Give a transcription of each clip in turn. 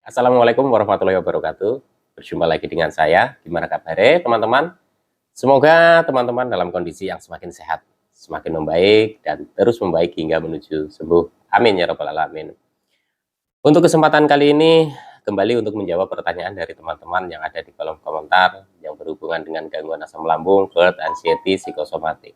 Assalamualaikum warahmatullahi wabarakatuh. Berjumpa lagi dengan saya. Gimana kabarnya teman-teman? Semoga teman-teman dalam kondisi yang semakin sehat, semakin membaik, dan terus membaik hingga menuju sembuh. Amin ya rabbal alamin. Untuk kesempatan kali ini, kembali untuk menjawab pertanyaan dari teman-teman yang ada di kolom komentar yang berhubungan dengan gangguan asam lambung, GERD, anxiety, psikosomatik.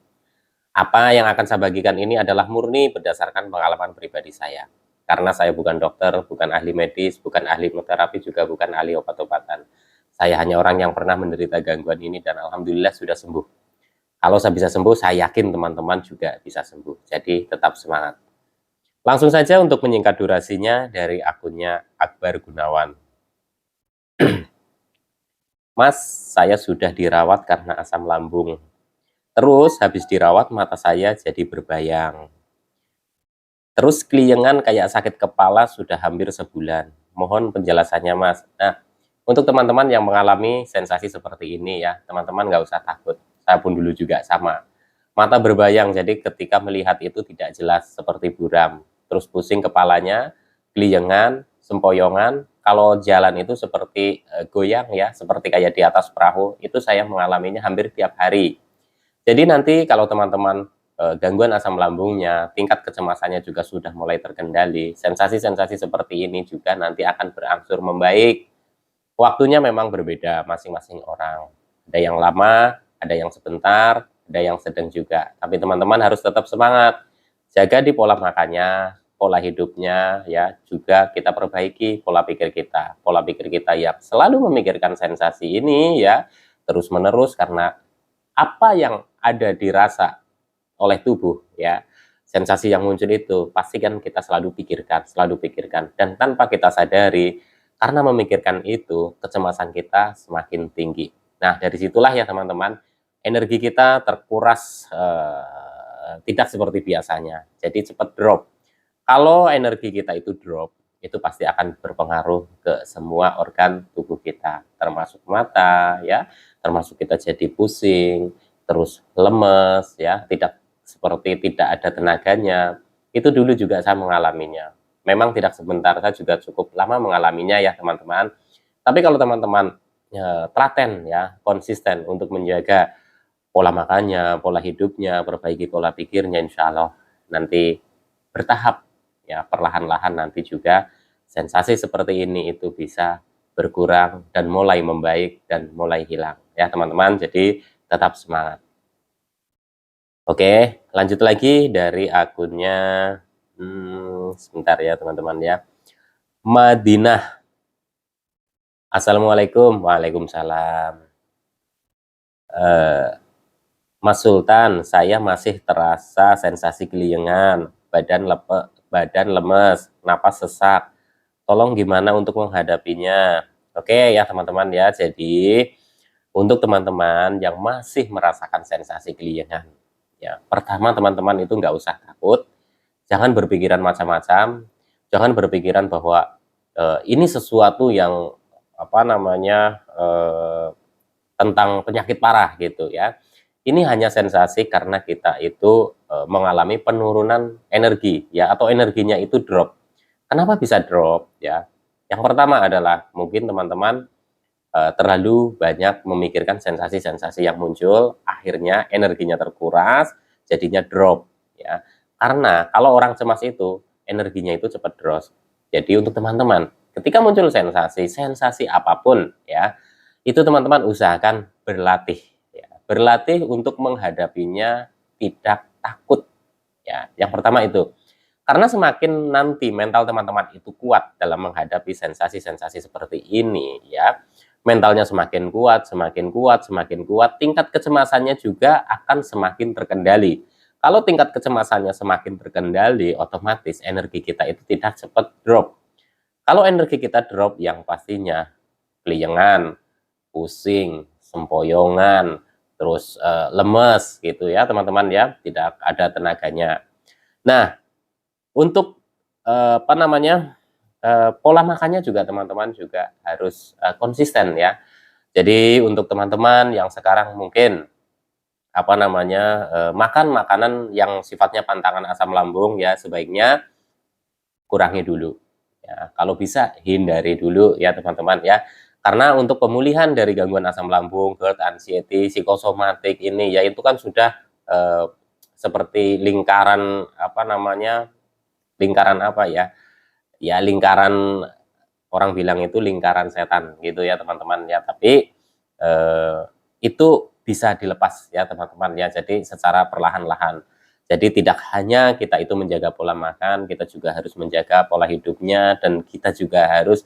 Apa yang akan saya bagikan ini adalah murni berdasarkan pengalaman pribadi saya. Karena saya bukan dokter, bukan ahli medis, bukan ahli hipnoterapi, juga bukan ahli obat-obatan. Saya hanya orang yang pernah menderita gangguan ini dan alhamdulillah sudah sembuh. Kalau saya bisa sembuh, saya yakin teman-teman juga bisa sembuh. Jadi tetap semangat. Langsung saja untuk menyingkat durasinya dari akunnya Akbar Gunawan. Mas, saya sudah dirawat karena asam lambung. Terus habis dirawat mata saya jadi berbayang. Terus keliengan kayak sakit kepala sudah hampir sebulan. Mohon penjelasannya, Mas. Nah, untuk teman-teman yang mengalami sensasi seperti ini ya, teman-teman nggak usah takut. Saya pun dulu juga sama. Mata berbayang, jadi ketika melihat itu tidak jelas seperti buram. Terus pusing kepalanya, keliengan, sempoyongan. Kalau jalan itu seperti goyang ya, seperti kayak di atas perahu. Itu saya mengalaminya hampir tiap hari. Jadi nanti kalau teman-teman gangguan asam lambungnya, tingkat kecemasannya juga sudah mulai terkendali, sensasi-sensasi seperti ini juga nanti akan berangsur membaik. Waktunya memang berbeda masing-masing orang. Ada yang lama, ada yang sebentar, ada yang sedang juga. Tapi teman-teman harus tetap semangat. Jaga di pola makannya, pola hidupnya ya, juga kita perbaiki pola pikir kita. Pola pikir kita yang selalu memikirkan sensasi ini ya, terus-menerus karena apa yang ada dirasa oleh tubuh ya, sensasi yang muncul itu pasti kan kita selalu pikirkan dan tanpa kita sadari karena memikirkan itu kecemasan kita semakin tinggi. Nah, dari situlah ya teman-teman, energi kita terkuras tidak seperti biasanya. Jadi cepat drop. Kalau energi kita itu drop, itu pasti akan berpengaruh ke semua organ tubuh kita, termasuk mata ya, termasuk kita jadi pusing, terus lemes ya, tidak ada tenaganya. Itu dulu juga saya mengalaminya. Memang tidak sebentar, saya juga cukup lama mengalaminya ya teman-teman. Tapi kalau teman-teman telaten ya, konsisten untuk menjaga pola makannya, pola hidupnya, perbaiki pola pikirnya, insya Allah nanti bertahap ya, perlahan-lahan nanti juga sensasi seperti ini itu bisa berkurang dan mulai membaik dan mulai hilang ya teman-teman. Jadi tetap semangat. Oke, lanjut lagi dari akunnya, sebentar ya teman-teman ya. Madinah. Assalamualaikum. Waalaikumsalam. Mas Sultan, saya masih terasa sensasi keliengan, badan lemes, napas sesak. Tolong gimana untuk menghadapinya? Oke ya teman-teman ya. Jadi untuk teman-teman yang masih merasakan sensasi keliengan, ya pertama teman-teman itu nggak usah takut, jangan berpikiran macam-macam, jangan berpikiran bahwa ini sesuatu yang apa namanya tentang penyakit parah gitu ya. Ini hanya sensasi karena kita itu mengalami penurunan energi ya, atau energinya itu drop. Kenapa bisa drop ya? Yang pertama adalah mungkin teman-teman terlalu banyak memikirkan sensasi-sensasi yang muncul, akhirnya energinya terkuras, jadinya drop ya. Karena kalau orang cemas itu energinya itu cepat drop. Jadi untuk teman-teman, ketika muncul sensasi apapun ya, itu teman-teman usahakan berlatih ya. Berlatih untuk menghadapinya tidak takut ya. Yang pertama itu. Karena semakin nanti mental teman-teman itu kuat dalam menghadapi sensasi-sensasi seperti ini ya, mentalnya semakin kuat, semakin kuat, semakin kuat, tingkat kecemasannya juga akan semakin terkendali. Kalau tingkat kecemasannya semakin terkendali, otomatis energi kita itu tidak cepat drop. Kalau energi kita drop, yang pastinya keliengan, pusing, sempoyongan, terus lemes gitu ya teman-teman ya, tidak ada tenaganya. Nah, untuk apa namanya, pola makannya juga teman-teman juga harus konsisten ya. Jadi untuk teman-teman yang sekarang mungkin apa namanya, makan makanan yang sifatnya pantangan asam lambung ya, sebaiknya kurangi dulu Ya, kalau bisa hindari dulu ya teman-teman ya. Karena untuk pemulihan dari gangguan asam lambung, GERD, anxiety, psikosomatik ini ya itu kan sudah seperti lingkaran apa namanya? Lingkaran apa ya? Ya lingkaran, orang bilang itu lingkaran setan gitu ya teman-teman ya. Tapi itu bisa dilepas ya teman-teman ya. Jadi secara perlahan-lahan. Jadi tidak hanya kita itu menjaga pola makan, kita juga harus menjaga pola hidupnya, dan kita juga harus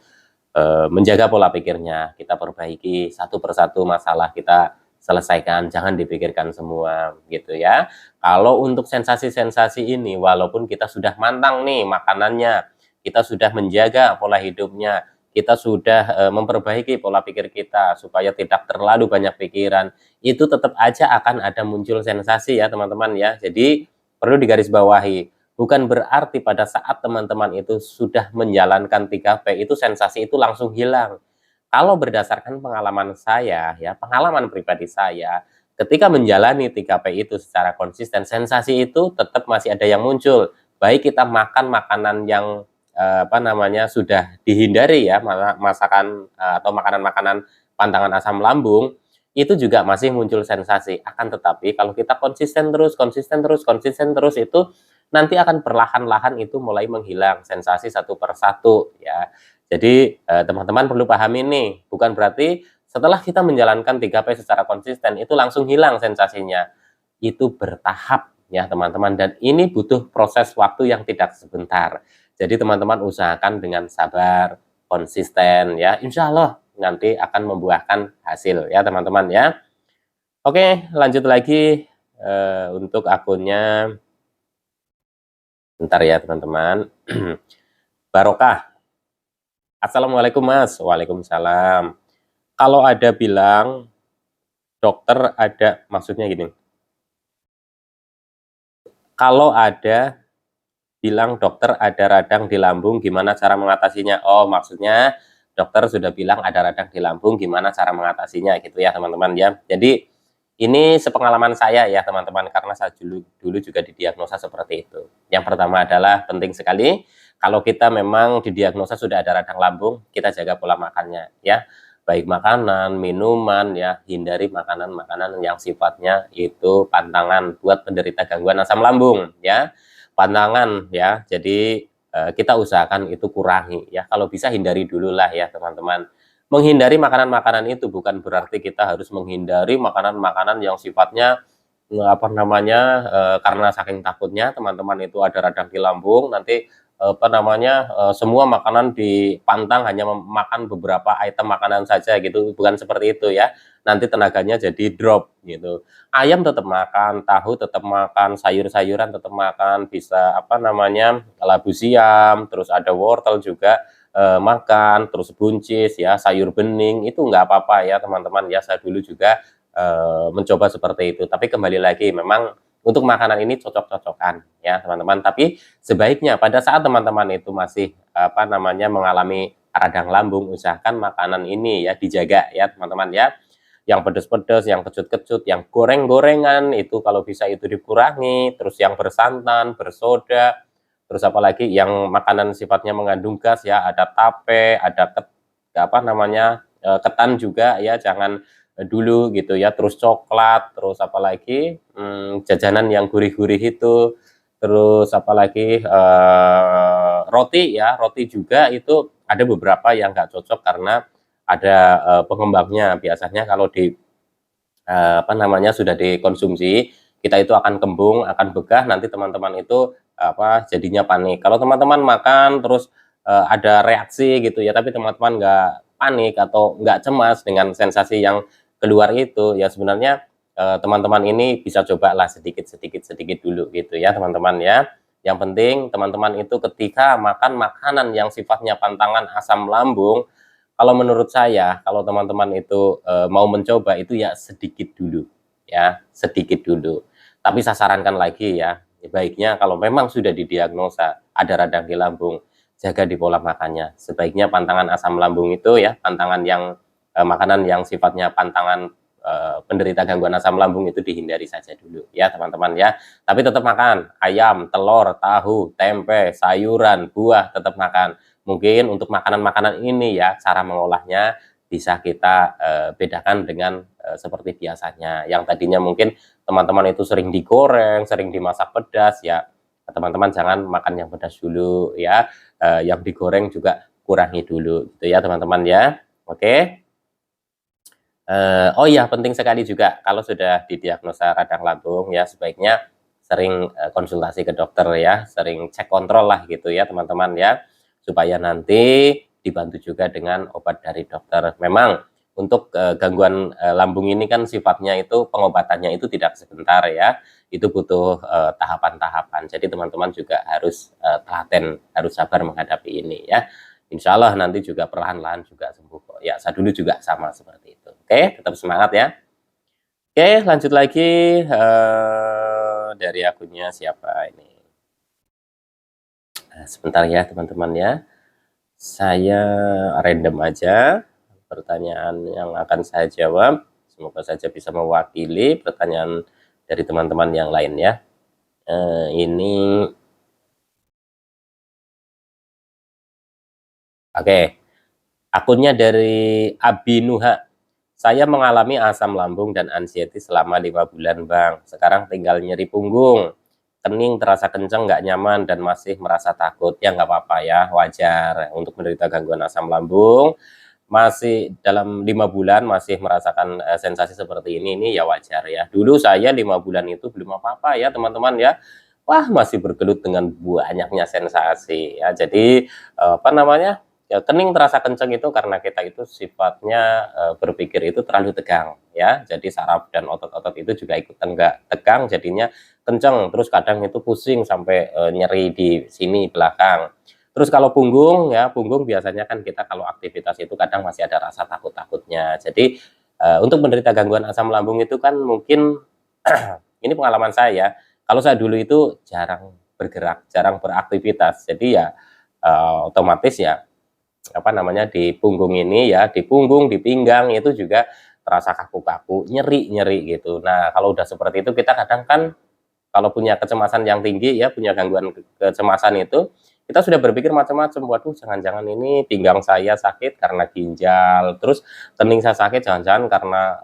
menjaga pola pikirnya. Kita perbaiki satu persatu masalah, kita selesaikan, jangan dipikirkan semua gitu ya. Kalau untuk sensasi-sensasi ini, walaupun kita sudah mantang nih makanannya, kita sudah menjaga pola hidupnya, kita sudah memperbaiki pola pikir kita supaya tidak terlalu banyak pikiran, itu tetap aja akan ada muncul sensasi ya teman-teman ya. Jadi perlu digarisbawahi, bukan berarti pada saat teman-teman itu sudah menjalankan 3P itu sensasi itu langsung hilang. Kalau berdasarkan pengalaman saya ya, pengalaman pribadi saya, ketika menjalani 3P itu secara konsisten, sensasi itu tetap masih ada yang muncul. Baik kita makan makanan yang apa namanya, sudah dihindari ya, masakan atau makanan-makanan pantangan asam lambung, itu juga masih muncul sensasi. Akan tetapi kalau kita konsisten terus, konsisten terus, konsisten terus, itu nanti akan perlahan-lahan itu mulai menghilang sensasi satu per satu ya. Jadi teman-teman perlu pahami nih, bukan berarti setelah kita menjalankan 3P secara konsisten itu langsung hilang sensasinya. Itu bertahap ya teman-teman, dan ini butuh proses waktu yang tidak sebentar. Jadi teman-teman usahakan dengan sabar, konsisten ya, insya Allah nanti akan membuahkan hasil ya teman-teman ya. Oke, lanjut lagi untuk akunnya. Bentar ya teman-teman. Barokah. Assalamualaikum Mas. Waalaikumsalam. Kalau ada bilang dokter ada, maksudnya gini. Kalau ada bilang dokter ada radang di lambung, gimana cara mengatasinya? Oh, maksudnya dokter sudah bilang ada radang di lambung, gimana cara mengatasinya gitu ya teman-teman ya. Jadi ini sepengalaman saya ya teman-teman, karena saya dulu juga didiagnosa seperti itu. Yang pertama adalah penting sekali, kalau kita memang didiagnosa sudah ada radang lambung, kita jaga pola makannya ya. Baik makanan, minuman ya, hindari makanan-makanan yang sifatnya itu pantangan buat penderita gangguan asam lambung ya. Pantangan ya, jadi kita usahakan itu kurangi ya, kalau bisa hindari dulu lah ya teman-teman. Menghindari makanan-makanan itu bukan berarti kita harus menghindari makanan-makanan yang sifatnya apa namanya, karena saking takutnya teman-teman itu ada radang di lambung, nanti apa namanya, semua makanan dipantang hanya makan beberapa item makanan saja gitu, bukan seperti itu ya. Nanti tenaganya jadi drop gitu. Ayam tetap makan, tahu tetap makan, sayur-sayuran tetap makan, bisa apa namanya, labu siam, terus ada wortel juga makan, terus buncis ya, sayur bening, itu nggak apa-apa ya teman-teman ya. Saya dulu juga mencoba seperti itu. Tapi kembali lagi, memang untuk makanan ini cocok-cocokan ya teman-teman. Tapi sebaiknya pada saat teman-teman itu masih apa namanya mengalami radang lambung, usahakan makanan ini ya dijaga ya teman-teman ya. Yang pedas-pedas, yang kecut-kecut, yang goreng-gorengan itu kalau bisa itu dikurangi. Terus yang bersantan, bersoda, terus apalagi yang makanan sifatnya mengandung gas ya, ada tape, ada apa namanya, ketan juga ya, jangan dulu gitu ya. Terus coklat, terus apalagi jajanan yang gurih-gurih itu, terus apalagi roti ya, roti juga itu ada beberapa yang nggak cocok karena ada pengembangnya. Biasanya kalau di apa namanya sudah dikonsumsi, kita itu akan kembung, akan begah, nanti teman-teman itu apa jadinya panik. Kalau teman-teman makan terus ada reaksi gitu ya, tapi teman-teman nggak panik atau nggak cemas dengan sensasi yang keluar itu, ya sebenarnya teman-teman ini bisa cobalah sedikit-sedikit dulu gitu ya teman-teman ya. Yang penting teman-teman itu ketika makan makanan yang sifatnya pantangan asam lambung, kalau menurut saya, kalau teman-teman itu mau mencoba itu ya sedikit dulu, ya sedikit dulu. Tapi saya sarankan lagi ya, baiknya kalau memang sudah didiagnosa ada radang di lambung, jaga di pola makannya. Sebaiknya pantangan asam lambung itu ya, pantangan yang makanan yang sifatnya pantangan penderita gangguan asam lambung itu dihindari saja dulu ya teman-teman ya. Tapi tetap makan ayam, telur, tahu, tempe, sayuran, buah tetap makan. mungkin untuk makanan-makanan ini ya, cara mengolahnya bisa kita bedakan dengan seperti biasanya. Yang tadinya mungkin teman-teman itu sering digoreng, sering dimasak pedas, ya teman-teman jangan makan yang pedas dulu ya. Yang digoreng juga kurangi dulu gitu ya teman-teman ya. Oke. Oh iya, penting sekali juga kalau sudah didiagnosa radang lambung ya, sebaiknya sering konsultasi ke dokter ya, sering cek kontrol lah gitu ya teman-teman ya, supaya nanti dibantu juga dengan obat dari dokter. Memang untuk gangguan lambung ini kan sifatnya itu pengobatannya itu tidak sebentar ya, itu butuh tahapan-tahapan. Jadi teman-teman juga harus telaten, harus sabar menghadapi ini ya. Insya Allah nanti juga perlahan-lahan juga sembuh kok. Ya, saya dulu juga sama seperti itu. Oke, tetap semangat ya. Oke, lanjut lagi dari akunnya siapa ini? Nah, sebentar ya teman-teman ya. Saya random aja pertanyaan yang akan saya jawab. Semoga saja bisa mewakili pertanyaan dari teman-teman yang lain ya. Ini oke. Akunnya dari Abinuha. Saya mengalami asam lambung dan anxiety selama 5 bulan, Bang. Sekarang tinggal nyeri punggung. Kening terasa kenceng, nggak nyaman, dan masih merasa takut. Ya nggak apa-apa ya, wajar. Untuk menderita gangguan asam lambung, masih dalam 5 bulan masih merasakan sensasi seperti ini ya wajar ya. Dulu saya 5 bulan itu belum apa-apa ya teman-teman ya. Wah, masih bergelut dengan banyaknya sensasi ya. Jadi apa namanya? Ya, kening terasa kenceng itu karena kita itu sifatnya berpikir itu terlalu tegang ya. Jadi saraf dan otot-otot itu juga ikut tegang, jadinya kenceng. Terus kadang itu pusing sampai nyeri di sini belakang. Terus kalau punggung ya, punggung biasanya kan kita kalau aktivitas itu kadang masih ada rasa takut-takutnya. Jadi untuk menderita gangguan asam lambung itu kan mungkin ini pengalaman saya ya. Kalau saya dulu itu jarang bergerak, jarang beraktivitas. Jadi ya otomatis ya apa namanya di punggung ini ya, di punggung, di pinggang itu juga terasa kaku-kaku, nyeri-nyeri gitu. Nah, kalau udah seperti itu kita kadang kan kalau punya kecemasan yang tinggi ya, punya gangguan kecemasan itu, kita sudah berpikir macam-macam. Waduh, jangan-jangan ini pinggang saya sakit karena ginjal, terus kening saya sakit jangan-jangan karena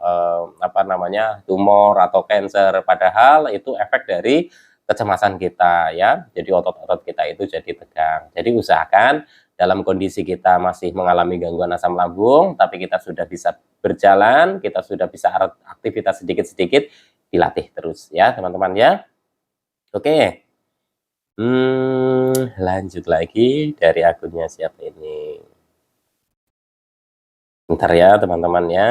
apa namanya tumor atau cancer. Padahal itu efek dari kecemasan kita ya. Jadi otot-otot kita itu jadi tegang. Jadi usahakan dalam kondisi kita masih mengalami gangguan asam lambung, tapi kita sudah bisa berjalan, kita sudah bisa aktivitas sedikit-sedikit, dilatih terus ya teman-teman ya. Oke. Lanjut lagi dari akunnya siapa ini? Bentar ya teman-teman ya.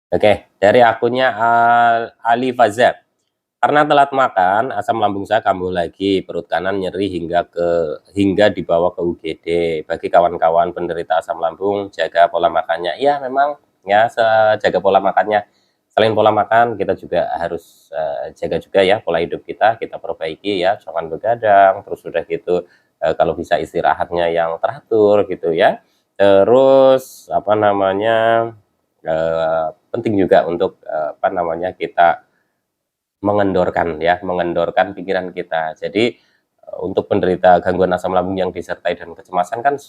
Oke, dari akunnya Ali Fazat. Karena telat makan, asam lambung saya kambuh lagi, perut kanan nyeri hingga dibawa ke UGD. Bagi kawan-kawan penderita asam lambung, jaga pola makannya. Iya, memang ya jaga pola makannya. Selain pola makan, kita juga harus jaga juga ya pola hidup kita perbaiki ya, jangan begadang, terus sudah gitu kalau bisa istirahatnya yang teratur gitu ya. Terus apa namanya? Penting juga untuk apa namanya kita mengendorkan ya, mengendorkan pikiran kita. Jadi untuk penderita gangguan asam lambung yang disertai dengan kecemasan kan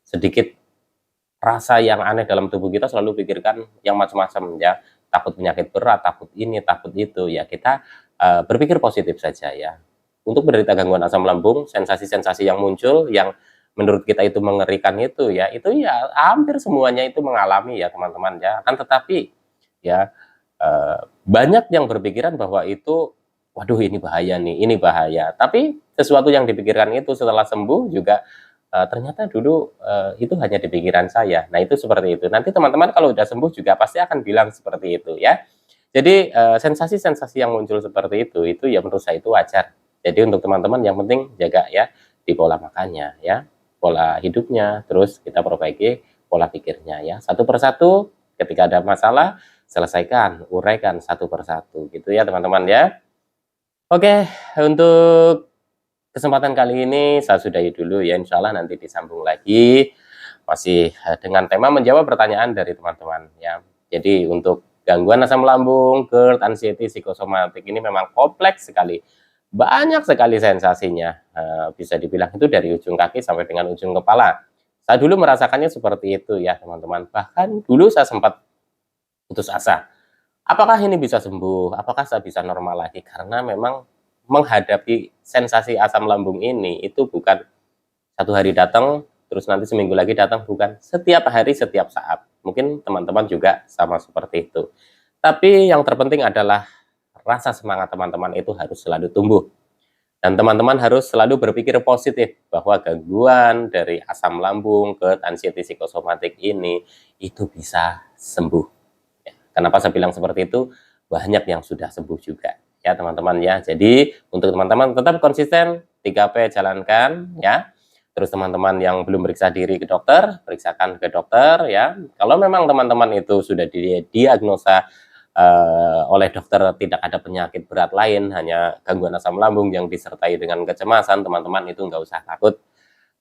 sedikit rasa yang aneh dalam tubuh kita selalu pikirkan yang macam-macam ya, takut penyakit berat, takut ini, takut itu ya. Kita berpikir positif saja ya. Untuk penderita gangguan asam lambung, sensasi-sensasi yang muncul yang menurut kita itu mengerikan itu ya hampir semuanya itu mengalami ya teman-teman ya. Kan tetapi ya banyak yang berpikiran bahwa itu, waduh ini bahaya nih, ini bahaya. Tapi sesuatu yang dipikirkan itu setelah sembuh juga ternyata dulu itu hanya di pikiran saya. Nah itu seperti itu. Nanti teman-teman kalau udah sembuh juga pasti akan bilang seperti itu ya. Jadi sensasi-sensasi yang muncul seperti itu ya menurut saya itu wajar. Jadi untuk teman-teman yang penting jaga ya di pola makannya ya, pola hidupnya, terus kita perbaiki pola pikirnya ya. Satu persatu ketika ada masalah selesaikan, uraikan satu persatu gitu ya teman-teman ya. Oke, untuk kesempatan kali ini saya sudahi dulu ya, insya Allah nanti disambung lagi masih dengan tema menjawab pertanyaan dari teman-teman ya. Jadi untuk gangguan asam lambung, GERD, anxiety, psikosomatik ini memang kompleks sekali. Banyak sekali sensasinya, bisa dibilang itu dari ujung kaki sampai dengan ujung kepala. Saya dulu merasakannya seperti itu ya teman-teman. Bahkan dulu saya sempat putus asa. Apakah ini bisa sembuh? Apakah saya bisa normal lagi? Karena memang menghadapi sensasi asam lambung ini itu bukan satu hari datang, terus nanti seminggu lagi datang, bukan. Setiap hari, setiap saat. Mungkin teman-teman juga sama seperti itu. Tapi yang terpenting adalah rasa semangat teman-teman itu harus selalu tumbuh. Dan teman-teman harus selalu berpikir positif bahwa gangguan dari asam lambung, GERD, anxiety, psikosomatik ini itu bisa sembuh. Kenapa saya bilang seperti itu? Banyak yang sudah sembuh juga ya teman-teman ya. Jadi untuk teman-teman tetap konsisten 3P jalankan ya. Terus teman-teman yang belum periksa diri ke dokter, periksakan ke dokter ya. Kalau memang teman-teman itu sudah didiagnosa oleh dokter tidak ada penyakit berat lain, hanya gangguan asam lambung yang disertai dengan kecemasan, teman-teman itu nggak usah takut.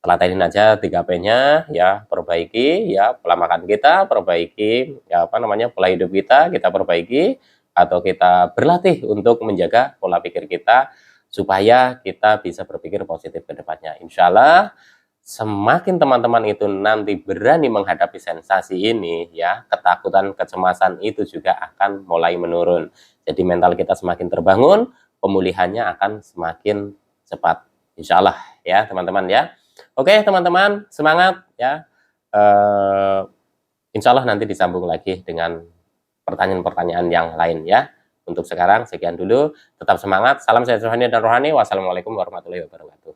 Telatenin aja 3P-nya ya, perbaiki ya pola makan kita, perbaiki ya apa namanya pola hidup kita perbaiki atau kita berlatih untuk menjaga pola pikir kita supaya kita bisa berpikir positif ke depannya. Insya Allah semakin teman-teman itu nanti berani menghadapi sensasi ini ya, ketakutan, kecemasan itu juga akan mulai menurun. Jadi mental kita semakin terbangun, pemulihannya akan semakin cepat. Insya Allah ya teman-teman ya. Oke teman-teman, semangat ya. Insya Allah nanti disambung lagi dengan pertanyaan-pertanyaan yang lain ya. Untuk sekarang sekian dulu, tetap semangat, salam sehat rohani dan rohani. Wassalamualaikum warahmatullahi wabarakatuh.